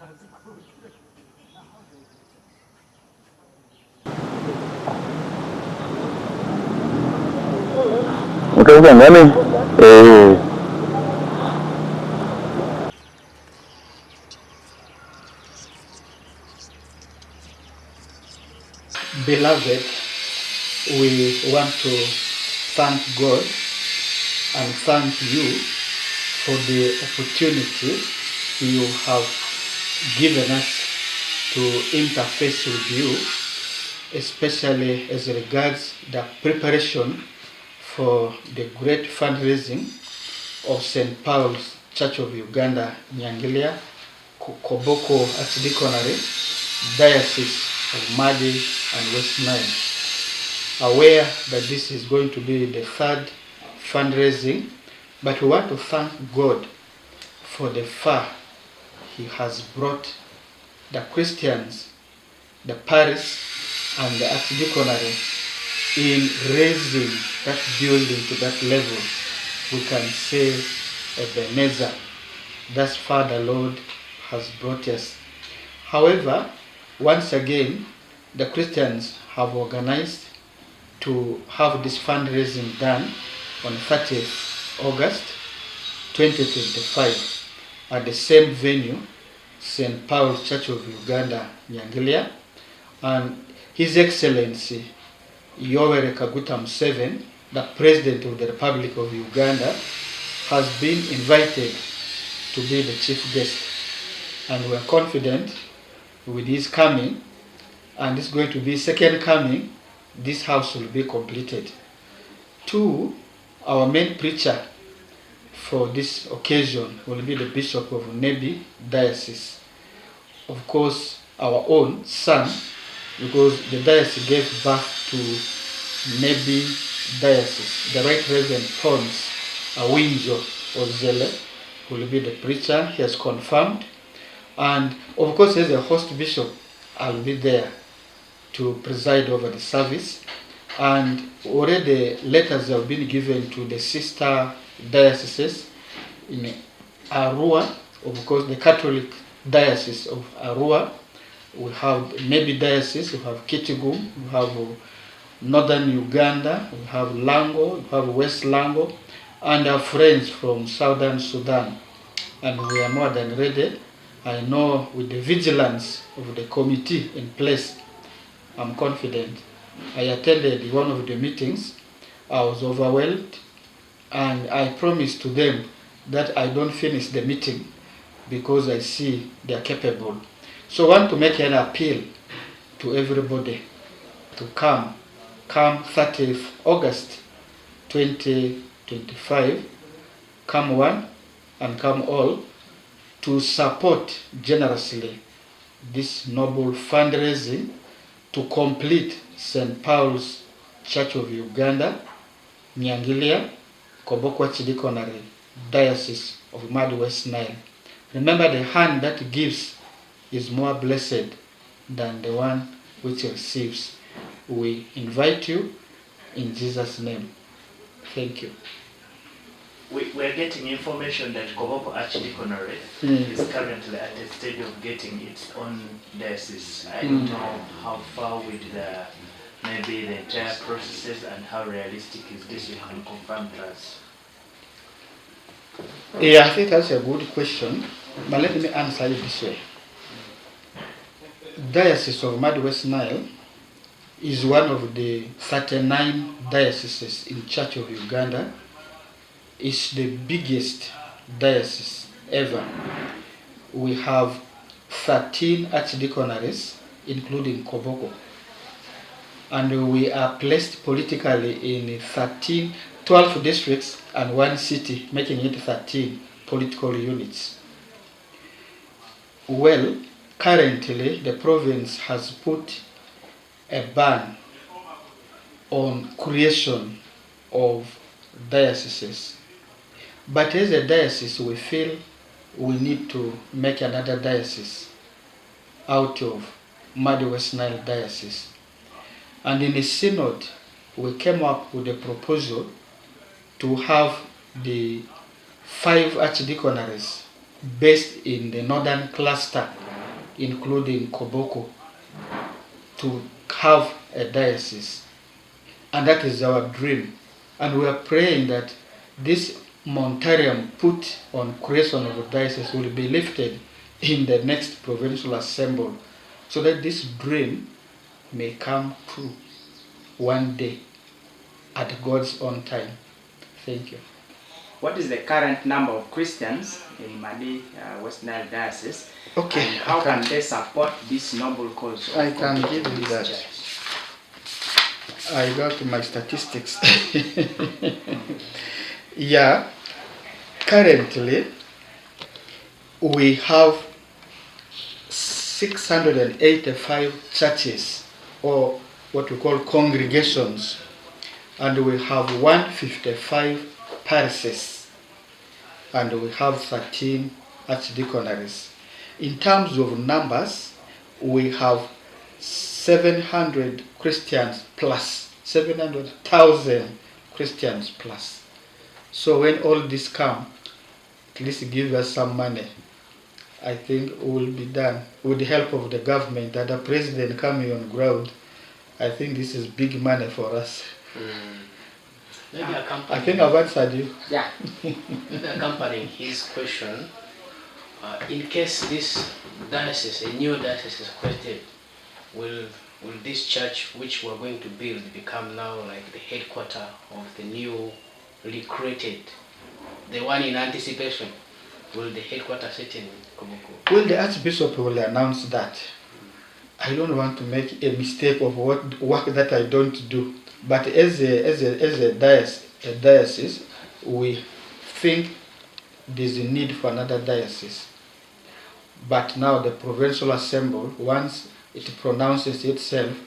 Okay, nani? Beloved, we want to thank God and thank you for the opportunity you have given us to interface with you, especially as regards the preparation for the great fundraising of St. Paul's Church of Uganda, Nyagilia, Koboko Archdeaconry, Diocese of Madi and West Nile. Aware that this is going to be the third fundraising, but we want to thank God for the far He has brought the Christians, the parish, and the Archdeaconry in raising that building to that level. We can say Ebenezer. Thus far the Lord has brought us. However, once again, the Christians have organized to have this fundraising done on 30th August 2025 at the same venue, St. Paul's Church of Uganda, Nyagilia, and His Excellency Yoweri Kaguta Museveni, the President of the Republic of Uganda, has been invited to be the chief guest. And we are confident with his coming, and it's going to be second coming, this house will be completed. Two, our main preacher for this occasion will be the Bishop of Nebi Diocese. Of course, our own son, because the diocese gave birth to Nebi Diocese. The Right Reverend Pons Awinjo Ozele will be the preacher. He has confirmed. And of course, as a host bishop, I'll be there to preside over the service. And already letters have been given to the sister dioceses in Arua, of course, the Catholic Diocese of Arua. We have Nebi Diocese, we have Kitgum, we have Northern Uganda, we have Lango, we have West Lango, and our friends from Southern Sudan. And we are more than ready. I know with the vigilance of the committee in place, I'm confident. I attended one of the meetings. I was overwhelmed, and I promised to them that I don't finish the meeting because I see they are capable. So I want to make an appeal to everybody to come 30th August 2025, come one and come all, to support generously this noble fundraising to complete St. Paul's Church of Uganda, Nyagilia, Koboko Archdeaconry, Diocese of Madi West Nile. Remember, the hand that gives is more blessed than the one which receives. We invite you in Jesus' name. Thank you. We're getting information that Koboko Archdeaconry is currently at a stage of getting its own diocese. I don't know how far with maybe the entire processes and how realistic is this. You can confirm to us. Yeah, I think that's a good question, but let me answer it this way. Diocese of Madi West Nile is one of the 39 dioceses in Church of Uganda. It's the biggest diocese ever. We have 13 archdeaconries, including Koboko. And we are placed politically in 12 districts and one city, making it 13 political units. Well, currently the province has put a ban on creation of dioceses. But as a diocese, we feel we need to make another diocese out of Madi West Nile Diocese. And in the synod, we came up with a proposal to have the 5 archdeaconries based in the northern cluster including Koboko, to have a diocese. And that is our dream. And we are praying that this moratorium put on creation of a diocese will be lifted in the next provincial assembly, so that this dream may come true one day at God's own time. Thank you. What is the current number of Christians in Madi West Nile Diocese? Okay. And how can they support this noble cause? I can give you this that. church? I got my statistics. Yeah. Currently, we have 685 churches, or what we call congregations, and we have 155 parishes, and we have 13 archdeaconries. In terms of numbers, we have 700 Christians plus, 700,000 Christians plus. So when all this come, at least give us some money. I think we will be done with the help of the government and the president coming on ground. I think this is big money for us. Maybe I think I've answered you. Yeah. maybe accompanying his question, in case this diocese, a new diocese is created, will this church which we're going to build become now like the headquarters of the new recreated, the one in anticipation? Will the headquarters sit in Koboko? Well, the Archbishop will announce that. I don't want to make a mistake of what work that I don't do. But as a diocese, we think there's a need for another diocese. But now the provincial assembly, once it pronounces itself,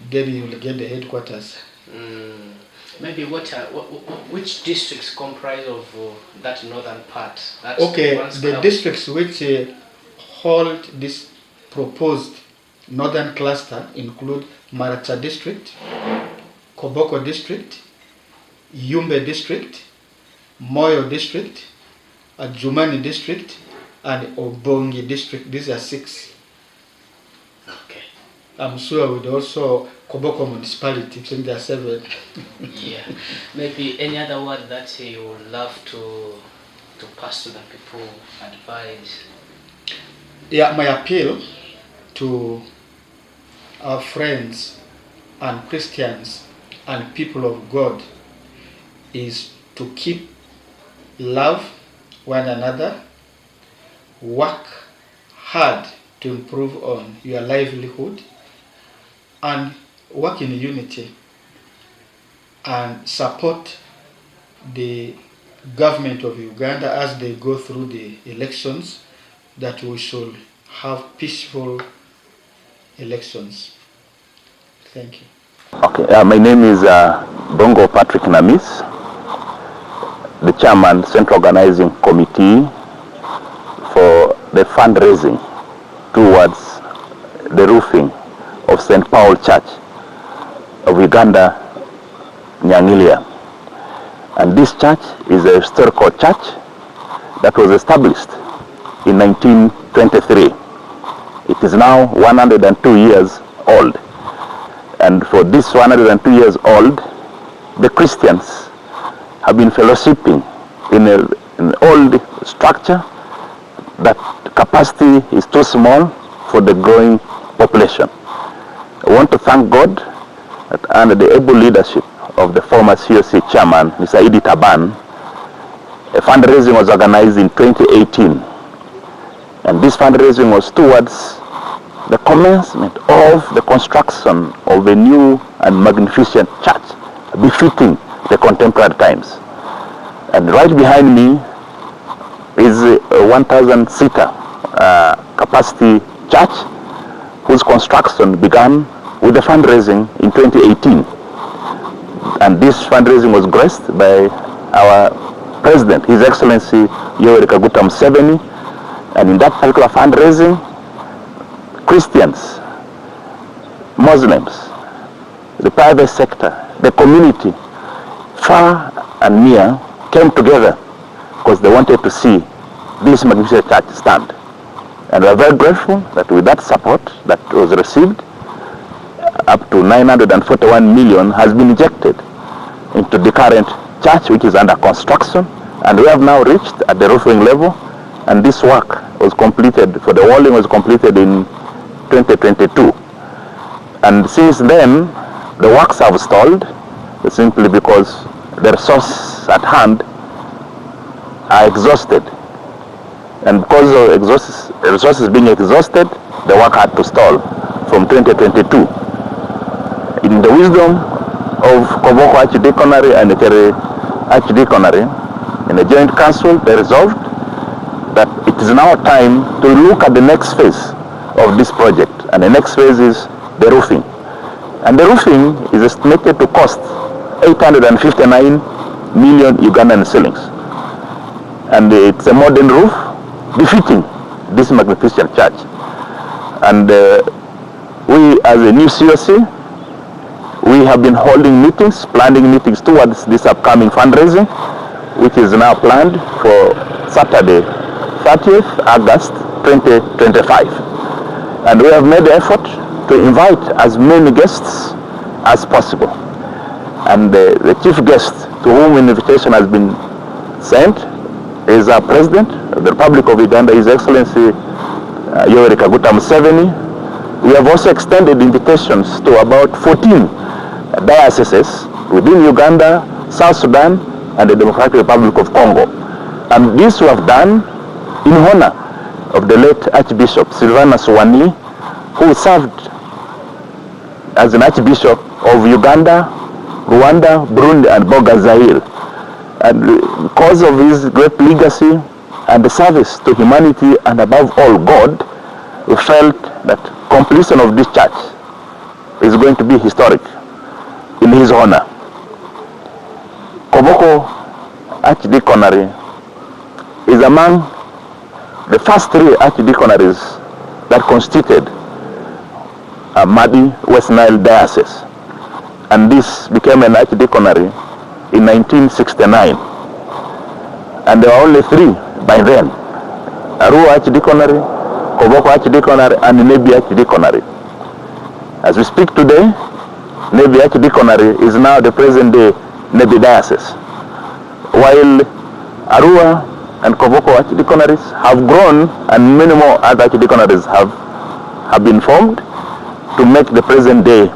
then you will get the headquarters. Maybe which districts comprise of that northern part? That's Okay, once the club- districts which hold this proposed northern cluster include Maracha district, Koboko district, Yumbe district, Moyo district, Jumani district, and Obongi district. These are 6. Okay. I'm sure with also Koboko municipality, I think there are 7. Yeah. Maybe any other word that you would love to pass to the people, advise? Yeah, my appeal to our friends and Christians and people of God is to keep love one another, work hard to improve on your livelihood, and work in unity, and support the government of Uganda as they go through the elections, that we should have peaceful elections. Thank you. Okay, my name is Bongo Patrick Namis, the chairman, Central Organizing Committee for the fundraising towards the roofing of St. Paul Church of Uganda, Nyagilia. And this church is a historical church that was established in 1923. It is now 102 years old. And for this 102 years old, the Christians have been fellowshipping in an old structure that capacity is too small for the growing population. I want to thank God that under the able leadership of the former COC chairman, Mr. Idi Taban, a fundraising was organized in 2018. And this fundraising was towards the commencement of the construction of a new and magnificent church befitting the contemporary times. And right behind me is a 1,000-seater capacity church whose construction began with the fundraising in 2018. And this fundraising was graced by our President, His Excellency Yoweri Kaguta Museveni. And in that particular fundraising, Christians, Muslims, the private sector, the community, far and near, came together because they wanted to see this magnificent church stand. And we are very grateful that with that support that was received, up to 941 million has been injected into the current church, which is under construction. And we have now reached at the roofing level, and this work was completed, for the walling was completed in 2022. And since then, the works have stalled simply because the resources at hand are exhausted. And because of resources being exhausted, the work had to stall from 2022. In the wisdom of Koboko Archdeaconry and Tere Archdeaconry, in a joint council, they resolved that it is now time to look at the next phase of this project. And the next phase is the roofing. And the roofing is estimated to cost 859 million Ugandan shillings. And it's a modern roof befitting this magnificent church. And we, as a new COC, we have been holding meetings, planning meetings towards this upcoming fundraising, which is now planned for Saturday, 30th August 2025. And we have made the effort to invite as many guests as possible. And the chief guest to whom invitation has been sent is our President of the Republic of Uganda, His Excellency Yoweri Kaguta Museveni. We have also extended invitations to about 14 dioceses within Uganda, South Sudan, and the Democratic Republic of Congo. And this we have done in honor of the late Archbishop Silvanus Wani, who served as an Archbishop of Uganda, Rwanda, Burundi, and Boga Zaire. And because of his great legacy and the service to humanity and above all God, we felt that completion of this church is going to be historic in his honor. Koboko Archdeaconry is among the first three archdeaconries that constituted Madi West Nile Diocese. And this became an archdeaconry in 1969. And there were only three by then: Arua Archdeaconry, Koboko Archdeaconry, and Nebi Archdeaconry. As we speak today, Nebi Archdeaconry is now the present day Nebi Diocese, while Arua and Koboko Archdeaconries have grown, and many more other archdeaconries have been formed to make the present day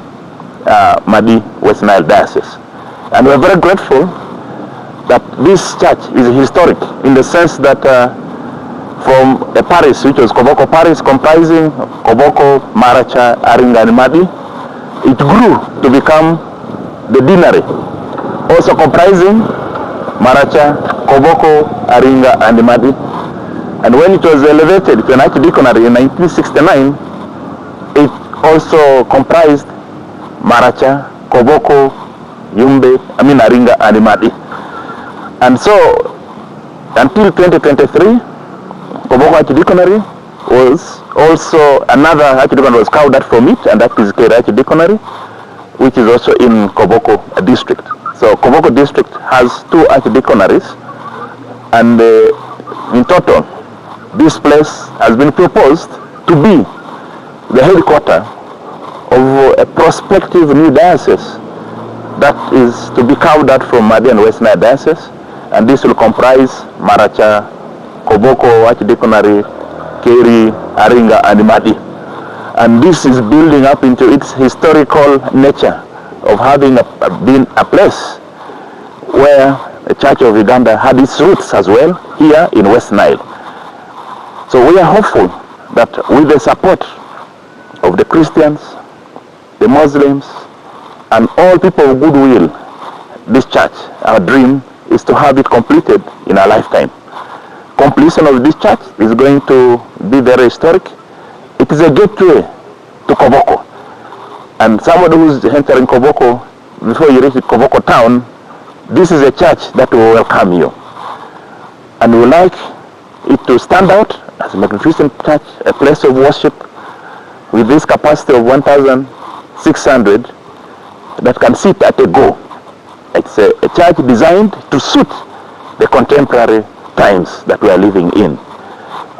Madi West Nile Diocese. And we're very grateful that this church is historic in the sense that from a parish which was Koboko Parish, comprising Koboko, Maracha, Aringa, and Madi, it grew to become the deanery, also comprising Maracha, Koboko, Aringa, and Madi. And when it was elevated to an archdeaconry in 1969, it also comprised Maracha, Koboko, Aringa, and Madi. And so, until 2023, Koboko Archdeaconry was also another archdeaconry was carved out from it, and that is Kere Archdeaconry, which is also in Koboko district. So Koboko district has two archdeaconries, and in total, this place has been proposed to be the headquarters of a prospective new diocese that is to be carved out from Madi and West Nile Diocese, and this will comprise Maracha, Koboko Archdeaconry, Keri, Aringa, and Madi. And this is building up into its historical nature of having been a place where the Church of Uganda had its roots as well, here in West Nile. So we are hopeful that with the support of the Christians, the Muslims, and all people of goodwill, this church, our dream is to have it completed in our lifetime. Completion of this church is going to be very historic. It is a gateway to Koboko. And somebody who is entering Koboko, before you reach Koboko town, this is a church that will welcome you. And we would like it to stand out as a magnificent church, a place of worship with this capacity of 1,600 that can sit at a go. It's a church designed to suit the contemporary times that we are living in.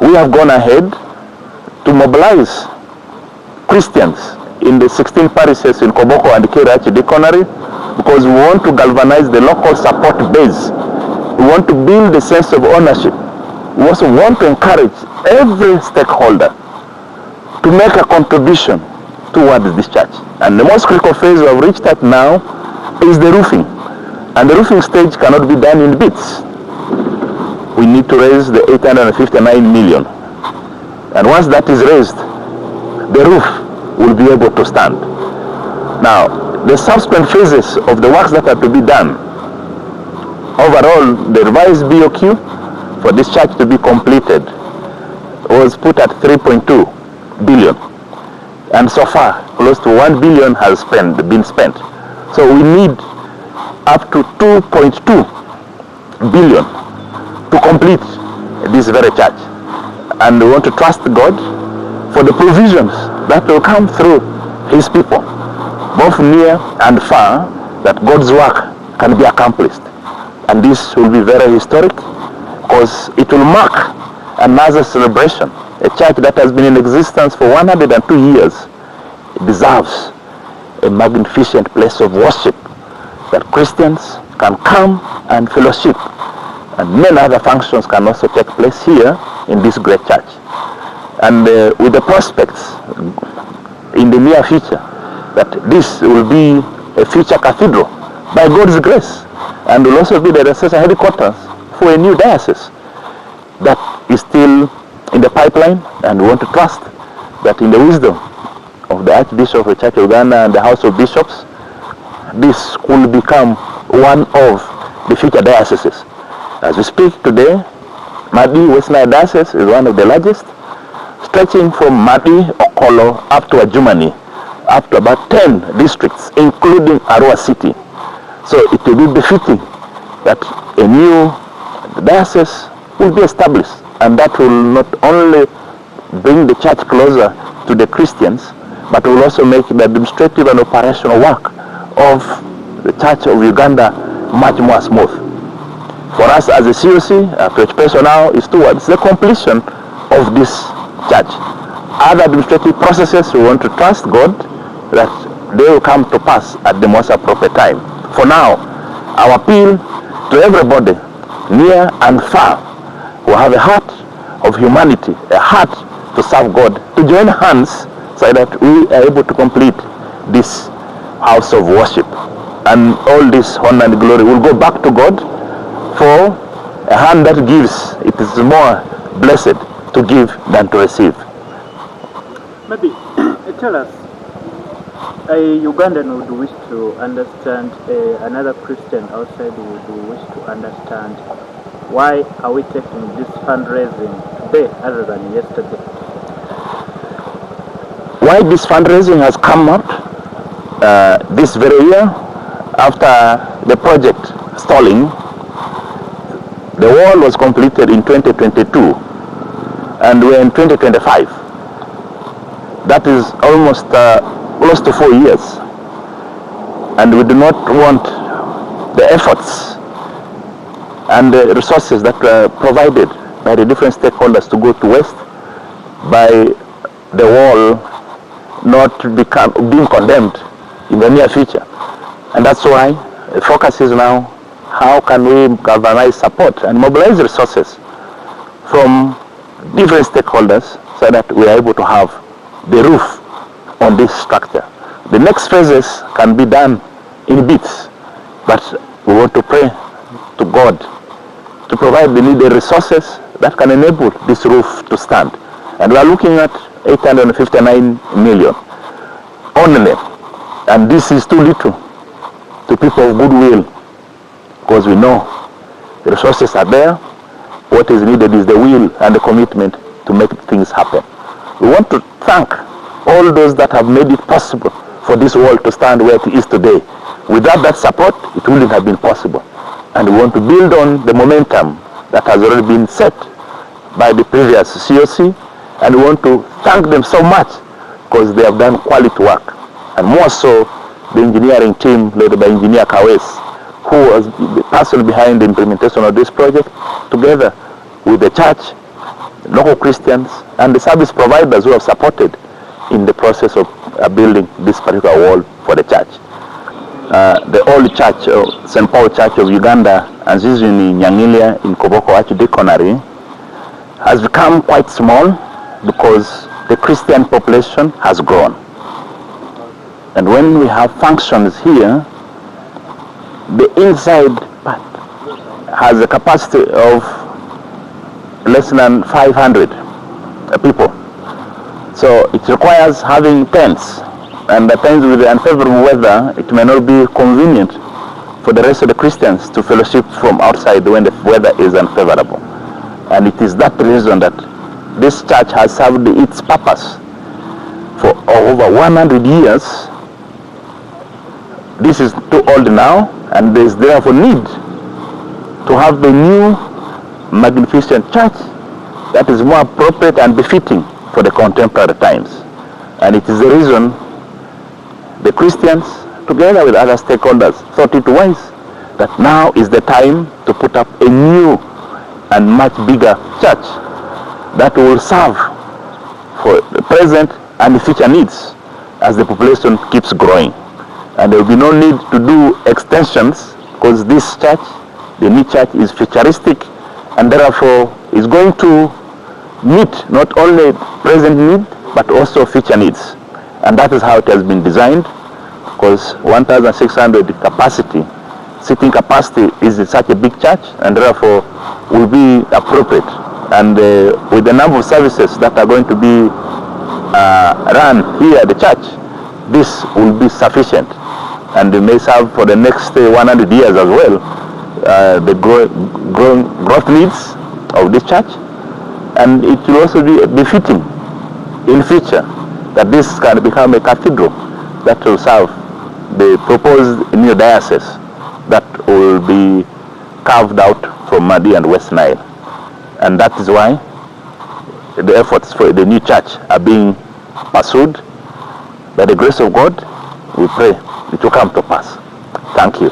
We have gone ahead to mobilize Christians in the 16 parishes in Koboko and Archdeaconry, because we want to galvanize the local support base. We want to build a sense of ownership. We also want to encourage every stakeholder to make a contribution towards this church. And the most critical phase we have reached at now is the roofing. And the roofing stage cannot be done in bits. We need to raise the 859 million. And once that is raised, the roof will be able to stand. Now, the subsequent phases of the works that are to be done, overall, the revised BOQ for this church to be completed was put at 3.2 billion. And so far, close to 1 billion has been spent. So we need up to 2.2 billion to complete this very church. And we want to trust God for the provisions that will come through his people, both near and far, that God's work can be accomplished. And this will be very historic, because it will mark another celebration. A church that has been in existence for 102 years deserves a magnificent place of worship that Christians can come and fellowship. And many other functions can also take place here in this great church. And with the prospects in the near future that this will be a future cathedral by God's grace, and will also be the Diocesan headquarters for a new diocese that is still in the pipeline. And we want to trust that in the wisdom of the Archbishop of the Church of Uganda and the House of Bishops, this will become one of the future dioceses. As we speak today, Madi West Nile Diocese is one of the largest, stretching from Madi, Okolo, up to Adjumani, up to about 10 districts, including Arua City. So it will be befitting that a new diocese will be established, and that will not only bring the church closer to the Christians, but will also make the administrative and operational work of the Church of Uganda much more smooth. For us as a COC, our preoccupation now is towards the completion of this church. Other administrative processes, we want to trust God that they will come to pass at the most appropriate time. For now, our appeal to everybody, near and far, who have a heart of humanity, a heart to serve God, to join hands so that we are able to complete this house of worship. And all this honor and glory will go back to God, for a hand that gives, it is more blessed to give than to receive. Maybe tell us, a Ugandan would wish to understand, another Christian outside would wish to understand, why are we taking this fundraising today other than yesterday? Why this fundraising has come up this very year after the project stalling. The wall was completed in 2022 and we're in 2025. That is almost close to 4 years, and we do not want the efforts and the resources that were provided by the different stakeholders to go to waste by the wall not being condemned in the near future. And that's why the focus is now, how can we galvanize support and mobilize resources from different stakeholders so that we are able to have the roof on this structure. The next phases can be done in bits, but we want to pray to God to provide the needed resources that can enable this roof to stand. And we are looking at 859 million only, and this is too little to people of goodwill, because we know the resources are there. What is needed is the will and the commitment to make things happen. We want to thank all those that have made it possible for this world to stand where it is today. Without that support, it wouldn't have been possible. And we want to build on the momentum that has already been set by the previous COC, and we want to thank them so much because they have done quality work, and more so the engineering team led by Engineer Kawes, who was the person behind the implementation of this project, together with the church local Christians, and the service providers who have supported in the process of building this particular wall for the church. The old church, St. Paul Church of Uganda, as is in Nyagilia in Koboko Archdeaconry, has become quite small because the Christian population has grown. And when we have functions here, the inside part has a capacity of less than 500 people. So it requires having tents, and at times with the unfavorable weather, it may not be convenient for the rest of the Christians to fellowship from outside when the weather is unfavorable. And it is that reason that this church has served its purpose for over 100 years. This is too old now, and there is therefore need to have a new magnificent church that is more appropriate and befitting for the contemporary times. And it is the reason the Christians, together with other stakeholders, thought it wise that now is the time to put up a new and much bigger church that will serve for the present and the future needs as the population keeps growing. And there will be no need to do extensions, because this church, the new church, is futuristic and therefore is going to meet not only present need but also future needs. And that is how it has been designed, because 1,600 capacity, seating capacity, is such a big church, and therefore will be appropriate. And with the number of services that are going to be run here at the church, this will be sufficient, and they may serve for the next 100 years as well the growth needs of this church. And it will also be befitting in future that this can become a cathedral that will serve the proposed new diocese that will be carved out from Madi and West Nile. And that is why the efforts for the new church are being pursued. By the grace of God, we pray it will come to pass. Thank you.